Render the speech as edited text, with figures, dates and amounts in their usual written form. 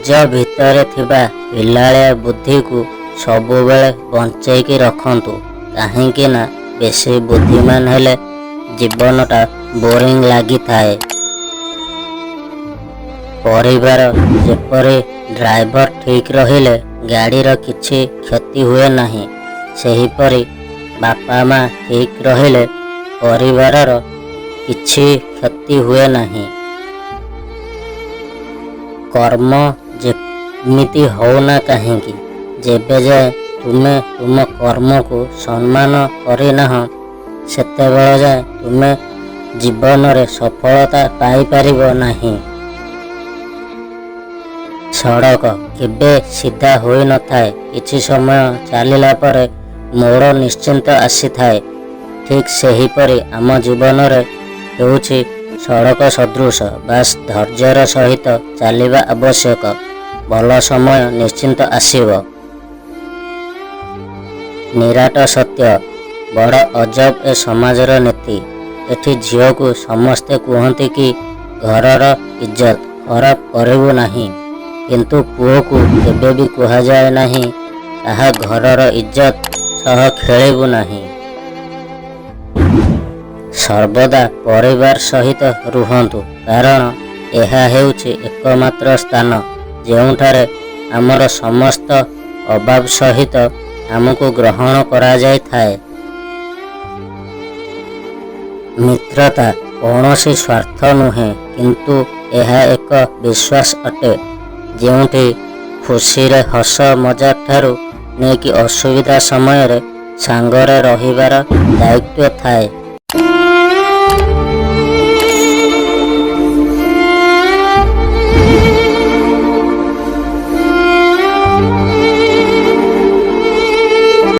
ନିଜ ଭିତରେ ଥିବା ପିଲାଳିଆ ବୁଦ୍ଧିକୁ ସବୁବେଳେ ବଞ୍ଚେଇକି ରଖନ୍ତୁ। କାହିଁକି ନା ବେଶୀ ବୁଦ୍ଧିମାନ ହେଲେ ଜୀବନଟା ବୋରିଂ ଲାଗିଥାଏ। ପରିବାର ଯେପରି ଡ୍ରାଇଭର ଠିକ୍ ରହିଲେ ଗାଡ଼ିର କିଛି କ୍ଷତି ହୁଏ ନାହିଁ, ସେହିପରି ବାପା ମା ଠିକ୍ ରହିଲେ ପରିବାରର କିଛି କ୍ଷତି ହୁଏ ନାହିଁ। କର୍ମ ଯେମିତି ହଉନା କାହିଁକି, ଯେବେ ଯାଏ ତୁମେ ତୁମ କର୍ମକୁ ସମ୍ମାନ କରିନାହଁ ସେତେବେଳେ ଯାଏ ତୁମେ ଜୀବନରେ ସଫଳତା ପାଇପାରିବ ନାହିଁ। ସଡ଼କ କେବେ ସିଧା ହୋଇନଥାଏ। କିଛି ସମୟ ଚାଲିଲା ପରେ ମୋଡ଼ ନିଶ୍ଚିନ୍ତ ଆସିଥାଏ। ଠିକ୍ ସେହିପରି ଆମ ଜୀବନରେ ହେଉଛି ସଡ଼କ ସଦୃଶ। ବାସ୍ ଧୈର୍ଯ୍ୟର ସହିତ ଚାଲିବା ଆବଶ୍ୟକ। ଭଲ ସମୟ ନିଶ୍ଚିନ୍ତ ଆସିବ। ନିରାଟ ସତ୍ୟ। ବଡ଼ ଅଜବ ଏ ସମାଜର ନୀତି। ଏଠି ଝିଅକୁ ସମସ୍ତେ କୁହନ୍ତି କି ଘରର ଇଜ୍ଜତ ଖରାପ କରିବୁ ନାହିଁ, କିନ୍ତୁ ପୁଅକୁ କେବେ ବି କୁହାଯାଏ ନାହିଁ କାହା ଘରର ଇଜ୍ଜତ ସହ ଖେଳିବୁ ନାହିଁ। ସର୍ବଦା ପରିବାର ସହିତ ରୁହନ୍ତୁ, କାରଣ ଏହା ହେଉଛି ଏକମାତ୍ର ସ୍ଥାନ ଯେଉଁଠାରେ ଆମର ସମସ୍ତ ଅଭାବ ସହିତ ଆମକୁ ଗ୍ରହଣ କରାଯାଇଥାଏ। ମିତ୍ରତା କୌଣସି ସ୍ୱାର୍ଥ ନୁହେଁ, କିନ୍ତୁ ଏହା ଏକ ବିଶ୍ୱାସ ଅଟେ ଯେଉଁଠି ଖୁସିରେ ହସ ମଜାକ ଠାରୁ ନେଇକି ଅସୁବିଧା ସମୟରେ ସାଙ୍ଗରେ ରହିବାର ଦାୟିତ୍ୱ ଥାଏ।